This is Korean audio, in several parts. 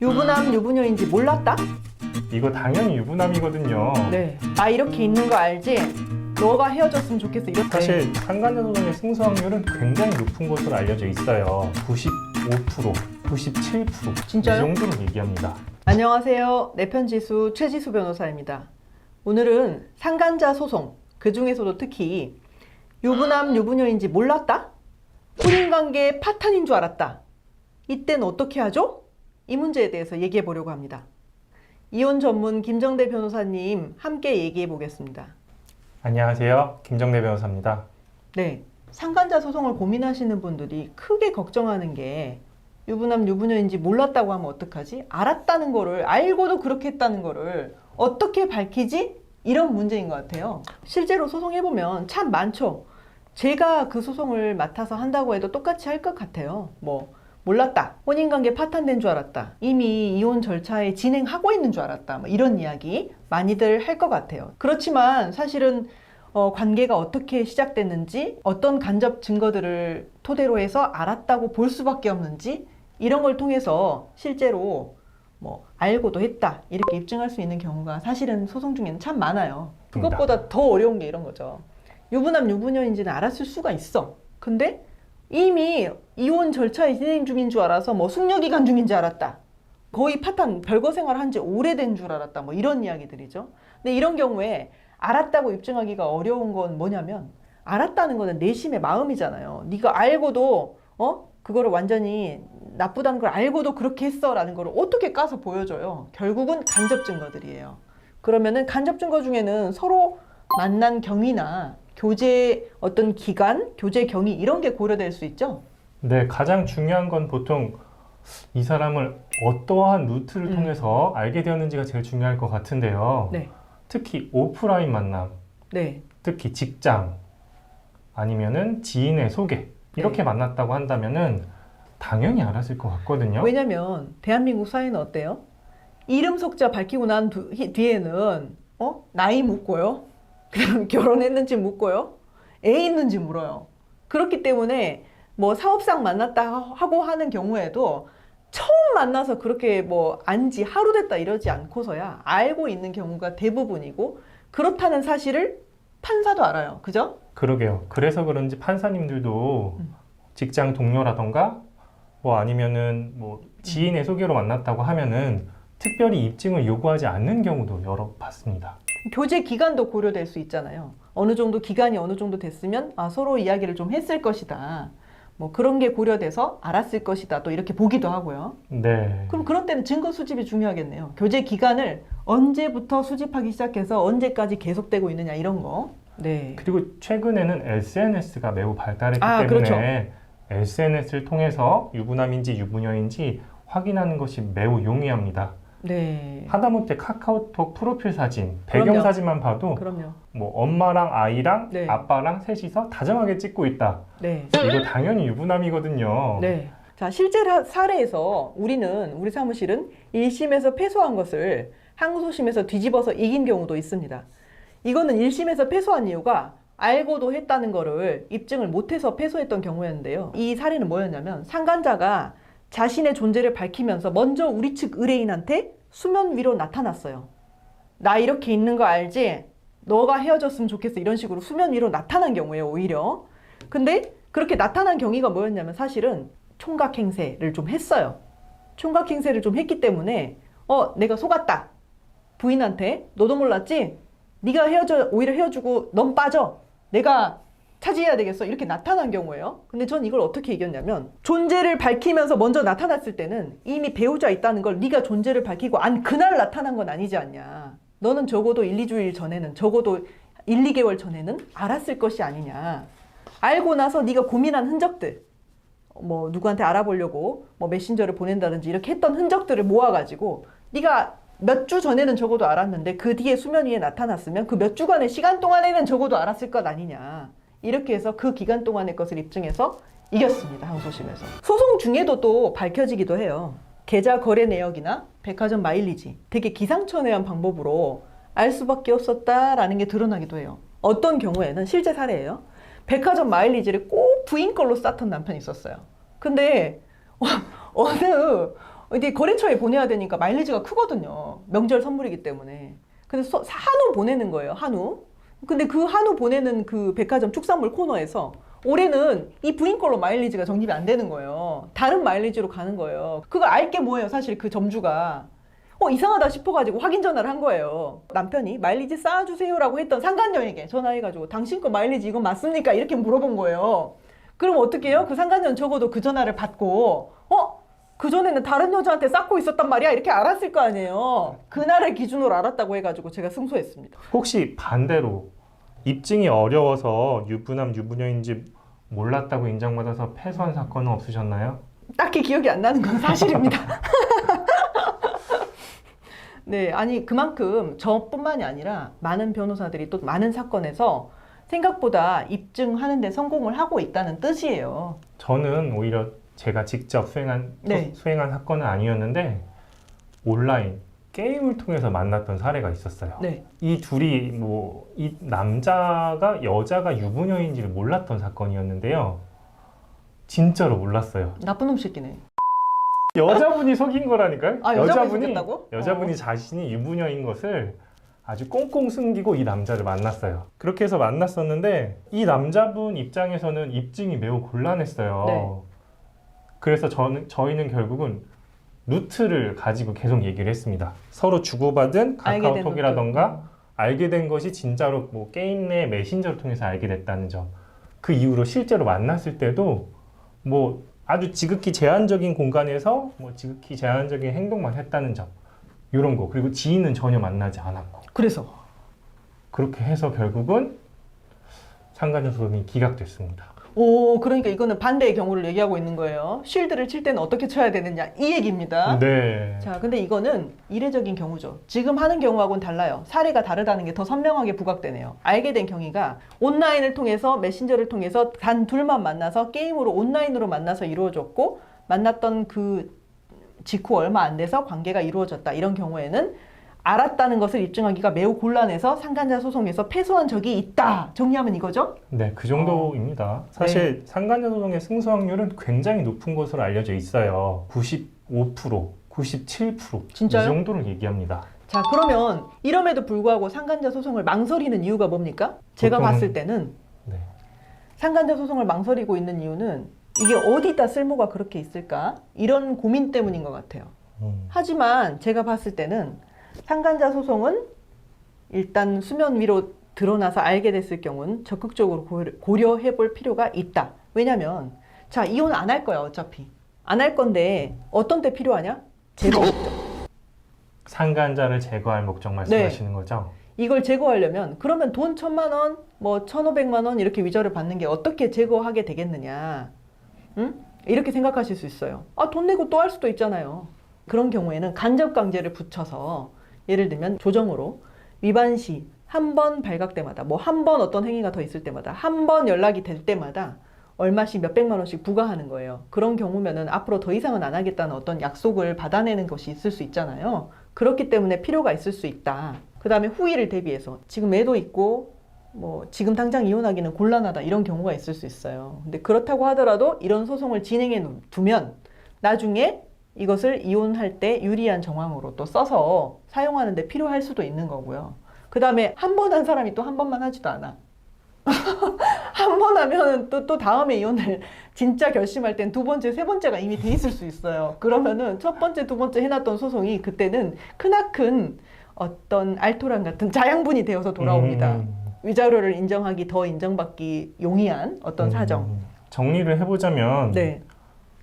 유부남 유부녀인지 몰랐다? 이거 당연히 유부남이거든요. 네. 나 이렇게 있는 거 알지? 너가 헤어졌으면 좋겠어. 이렇게. 사실 상간녀 소송의 승소 확률은 굉장히 높은 것으로 알려져 있어요. 95%, 97% 진짜요? 이 정도로 얘기합니다. 안녕하세요. 내편지수 최지수 변호사입니다. 오늘은 상간자 소송, 그 중에서도 특히 유부남 유부녀인지 몰랐다? 혼인관계 파탄인 줄 알았다. 이땐 어떻게 하죠? 이 문제에 대해서 얘기해 보려고 합니다. 이혼 전문 김정대 변호사님 함께 얘기해 보겠습니다. 안녕하세요. 김정대 변호사입니다. 네, 상간자 소송을 고민하시는 분들이 크게 걱정하는 게 유부남 유부녀인지 몰랐다고 하면 어떡하지? 알았다는 거를, 알고도 그렇게 했다는 거를 어떻게 밝히지? 이런 문제인 것 같아요. 실제로 소송해보면 참 많죠. 제가 그 소송을 맡아서 한다고 해도 똑같이 할 것 같아요. 몰랐다. 혼인관계 파탄된 줄 알았다. 이미 이혼 절차에 진행하고 있는 줄 알았다. 이런 이야기 많이들 할 것 같아요. 그렇지만 사실은 관계가 어떻게 시작됐는지, 어떤 간접 증거들을 토대로 해서 알았다고 볼 수밖에 없는지, 이런 걸 통해서 실제로 알고도 했다 이렇게 입증할 수 있는 경우가 사실은 소송 중에는 참 많아요. 그것보다 더 어려운 게 이런 거죠. 유부남 유부녀인지는 알았을 수가 있어. 근데 이미 이혼 절차에 진행 중인 줄 알아서 숙려기간 중인 줄 알았다. 거의 파탄 별거 생활한 지 오래된 줄 알았다. 이런 이야기들이죠. 근데 이런 경우에 알았다고 입증하기가 어려운 건 뭐냐면, 알았다는 거는 내심의 마음이잖아요. 네가 알고도 그거를 완전히 나쁘다는 걸 알고도 그렇게 했어 라는 걸 어떻게 까서 보여줘요. 결국은 간접 증거들이에요. 그러면은 간접 증거 중에는 서로 만난 경위나 교제 어떤 기간, 교제 경위 이런 게 고려될 수 있죠. 네, 가장 중요한 건 보통 이 사람을 어떠한 루트를 통해서 알게 되었는지가 제일 중요할 것 같은데요. 네. 특히 오프라인 만남, 네. 특히 직장, 아니면은 지인의 소개 이렇게 만났다고 한다면은 당연히 알았을 것 같거든요. 왜냐면 대한민국 사회는 어때요? 이름 속자 밝히고 난 뒤에는 나이 묻고요. 그다음 결혼했는지 묻고요. 애 있는지 물어요. 그렇기 때문에 사업상 만났다 하고 하는 경우에도 처음 만나서 그렇게 안지 하루 됐다 이러지 않고서야 알고 있는 경우가 대부분이고, 그렇다는 사실을 판사도 알아요. 그죠? 그러게요. 그래서 그런지 판사님들도 직장 동료라던가 아니면은 지인의 소개로 만났다고 하면은 특별히 입증을 요구하지 않는 경우도 여러 봤습니다. 교제 기간도 고려될 수 있잖아요. 어느 정도 기간이 어느 정도 됐으면 서로 이야기를 좀 했을 것이다. 그런 게 고려돼서 알았을 것이다. 또 이렇게 보기도 하고요. 네. 그럼 그런 때는 증거 수집이 중요하겠네요. 교제 기간을 언제부터 수집하기 시작해서 언제까지 계속되고 있느냐 이런 거. 네. 그리고 최근에는 SNS가 매우 발달했기 때문에 그렇죠. SNS를 통해서 유부남인지 유부녀인지 확인하는 것이 매우 용이합니다. 네. 하다못해 카카오톡 프로필 사진, 그럼요. 배경 사진만 봐도 그럼요. 엄마랑 아이랑 네. 아빠랑 셋이서 다정하게 찍고 있다. 네. 이거 당연히 유부남이거든요. 네. 자, 실제 사례에서 우리 사무실은 1심에서 패소한 것을 항소심에서 뒤집어서 이긴 경우도 있습니다. 이거는 1심에서 패소한 이유가 알고도 했다는 거를 입증을 못해서 패소했던 경우였는데요. 이 사례는 뭐였냐면, 상간자가 자신의 존재를 밝히면서 먼저 우리 측 의뢰인한테 수면 위로 나타났어요. 나 이렇게 있는 거 알지? 너가 헤어졌으면 좋겠어. 이런 식으로 수면 위로 나타난 경우예요, 오히려. 근데 그렇게 나타난 경위가 뭐였냐면, 사실은 총각 행세를 좀 했어요. 총각 행세를 좀 했기 때문에 내가 속았다. 부인한테 너도 몰랐지? 네가 오히려 헤어지고 넌 빠져. 내가 차지해야 되겠어. 이렇게 나타난 경우예요. 근데 전 이걸 어떻게 이겼냐면, 존재를 밝히면서 먼저 나타났을 때는 이미 배우자 있다는 걸 네가 존재를 밝히고 그날 나타난 건 아니지 않냐. 너는 적어도 1, 2주일 전에는, 적어도 1, 2개월 전에는 알았을 것이 아니냐. 알고 나서 네가 고민한 흔적들, 누구한테 알아보려고 메신저를 보낸다든지 이렇게 했던 흔적들을 모아가지고 네가 몇 주 전에는 적어도 알았는데 그 뒤에 수면 위에 나타났으면 그 몇 주간의 시간 동안에는 적어도 알았을 것 아니냐. 이렇게 해서 그 기간 동안의 것을 입증해서 이겼습니다. 항소심에서. 소송 중에도 또 밝혀지기도 해요. 계좌 거래 내역이나 백화점 마일리지, 되게 기상천외한 방법으로 알 수밖에 없었다라는 게 드러나기도 해요. 어떤 경우에는, 실제 사례예요. 백화점 마일리지를 꼭 부인 걸로 쌓던 남편이 있었어요. 근데 어느 이제 거래처에 보내야 되니까 마일리지가 크거든요. 명절 선물이기 때문에. 근데 한우 보내는 거예요. 한우. 근데 그 한우 보내는 그 백화점 축산물 코너에서 올해는 이 부인 걸로 마일리지가 적립이 안 되는 거예요. 다른 마일리지로 가는 거예요. 그거 알게 뭐예요, 사실 그 점주가. 이상하다 싶어가지고 확인 전화를 한 거예요. 남편이 마일리지 쌓아주세요라고 했던 상간녀에게 전화해가지고 당신 거 마일리지 이건 맞습니까? 이렇게 물어본 거예요. 그럼 어떻게 해요? 그 상간녀는 적어도 그 전화를 받고 그전에는 다른 여자한테 쌓고 있었단 말이야 이렇게 알았을 거 아니에요. 그날을 기준으로 알았다고 해가지고 제가 승소했습니다. 혹시 반대로 입증이 어려워서 유부남, 유부녀인지 몰랐다고 인정받아서 패소한 사건은 없으셨나요? 딱히 기억이 안 나는 건 사실입니다. 네, 아니 그만큼 저뿐만이 아니라 많은 변호사들이 또 많은 사건에서 생각보다 입증하는 데 성공을 하고 있다는 뜻이에요. 저는 오히려 제가 직접 수행한 사건은 아니었는데 온라인 게임을 통해서 만났던 사례가 있었어요. 네. 이 둘이 이 남자가 여자가 유부녀인지를 몰랐던 사건이었는데요. 진짜로 몰랐어요. 나쁜 놈 새끼네. 여자분이 속인 거라니까요. 여자분이 속였다고? 여자분이 자신이 유부녀인 것을 아주 꽁꽁 숨기고 이 남자를 만났어요. 그렇게 해서 만났었는데 이 남자분 입장에서는 입증이 매우 곤란했어요. 네. 그래서 저희는 결국은 루트를 가지고 계속 얘기를 했습니다. 서로 주고받은 카카오톡이라던가 알게 된 것이 진짜로 게임 내 메신저를 통해서 알게 됐다는 점. 그 이후로 실제로 만났을 때도 아주 지극히 제한적인 공간에서 지극히 제한적인 행동만 했다는 점. 이런 거. 그리고 지인은 전혀 만나지 않았고. 그래서 그렇게 해서 결국은 상간녀 소송이 기각됐습니다. 그러니까 이거는 반대의 경우를 얘기하고 있는 거예요. 쉴드를 칠 때는 어떻게 쳐야 되느냐 이 얘기입니다. 네. 자, 근데 이거는 이례적인 경우죠. 지금 하는 경우하고는 달라요. 사례가 다르다는 게 더 선명하게 부각되네요. 알게 된 경위가 온라인을 통해서 메신저를 통해서 단 둘만 만나서 게임으로 온라인으로 만나서 이루어졌고 만났던 그 직후 얼마 안 돼서 관계가 이루어졌다. 이런 경우에는 알았다는 것을 입증하기가 매우 곤란해서 상간자 소송에서 패소한 적이 있다. 정리하면 이거죠? 네, 그 정도입니다. 사실 상간자 소송의 승소 확률은 굉장히 높은 것으로 알려져 있어요. 95%, 97% 진짜요? 이 정도를 얘기합니다. 자, 그러면 이럼에도 불구하고 상간자 소송을 망설이는 이유가 뭡니까? 제가 봤을 때는 상간자 소송을 망설이고 있는 이유는 이게 어디다 쓸모가 그렇게 있을까? 이런 고민 때문인 것 같아요. 하지만 제가 봤을 때는 상간자 소송은 일단 수면 위로 드러나서 알게 됐을 경우는 적극적으로 고려해 볼 필요가 있다. 왜냐면 자, 이혼 안 할 거야 어차피. 안 할 건데 어떤 때 필요하냐? 제거 목적. 상간자를 제거할 목적 말씀하시는 거죠? 이걸 제거하려면 그러면 돈 1,000만 원, 1,500만 원 이렇게 위자료를 받는 게 어떻게 제거하게 되겠느냐? 응? 이렇게 생각하실 수 있어요. 돈 내고 또 할 수도 있잖아요. 그런 경우에는 간접 강제를 붙여서 예를 들면 조정으로 위반 시 한 번 발각 때마다 한 번 어떤 행위가 더 있을 때마다 한 번 연락이 될 때마다 얼마씩 몇백만 원씩 부과하는 거예요. 그런 경우면은 앞으로 더 이상은 안 하겠다는 어떤 약속을 받아내는 것이 있을 수 있잖아요. 그렇기 때문에 필요가 있을 수 있다. 그 다음에 후일을 대비해서 지금 애도 있고 지금 당장 이혼하기는 곤란하다 이런 경우가 있을 수 있어요. 근데 그렇다고 하더라도 이런 소송을 진행해 두면 나중에 이것을 이혼할 때 유리한 정황으로 또 써서 사용하는 데 필요할 수도 있는 거고요. 그 다음에 한 번 한 사람이 또 한 번만 하지도 않아. 한 번 하면 또 다음에 이혼을 진짜 결심할 땐 두 번째, 세 번째가 이미 돼 있을 수 있어요. 그러면은 첫 번째, 두 번째 해놨던 소송이 그때는 크나큰 어떤 알토란 같은 자양분이 되어서 돌아옵니다. 위자료를 인정하기, 더 인정받기 용이한 어떤 사정. 정리를 해보자면 네.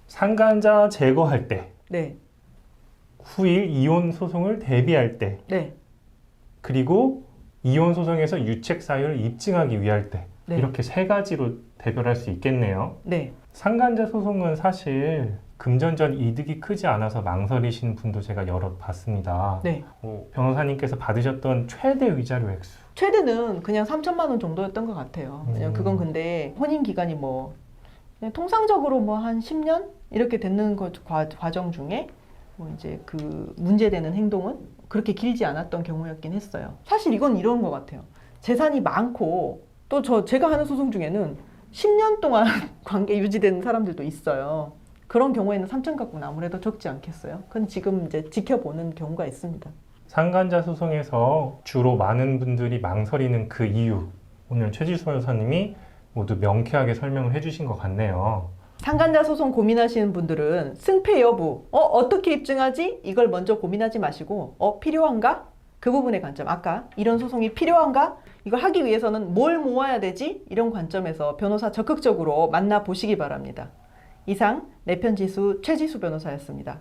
상간자 제거할 때, 네. 후일 이혼 소송을 대비할 때, 네. 그리고 이혼 소송에서 유책 사유를 입증하기 위할 때 네. 이렇게 세 가지로 대별할 수 있겠네요. 네. 상간자 소송은 사실 금전적 이득이 크지 않아서 망설이시는 분도 제가 여럿 봤습니다. 네. 변호사님께서 받으셨던 최대 위자료 액수. 최대는 그냥 3,000만 원 정도였던 것 같아요. 왜냐면 그건 근데 혼인 기간이 그냥 통상적으로 한 10년 이렇게 되는 과정 중에 이제 그 문제되는 행동은 그렇게 길지 않았던 경우였긴 했어요. 사실 이건 이런 것 같아요. 재산이 많고 또 제가 하는 소송 중에는 10년 동안 관계 유지되는 사람들도 있어요. 그런 경우에는 3천 가구는 아무래도 적지 않겠어요. 그건 지금 이제 지켜보는 경우가 있습니다. 상간자 소송에서 주로 많은 분들이 망설이는 그 이유, 오늘 최지수 변호사님이 모두 명쾌하게 설명을 해주신 것 같네요. 상간자 소송 고민하시는 분들은 승패 여부, 어떻게 입증하지? 이걸 먼저 고민하지 마시고, 필요한가? 그 부분의 관점, 아까 이런 소송이 필요한가? 이걸 하기 위해서는 뭘 모아야 되지? 이런 관점에서 변호사 적극적으로 만나보시기 바랍니다. 이상 내편지수 최지수 변호사였습니다.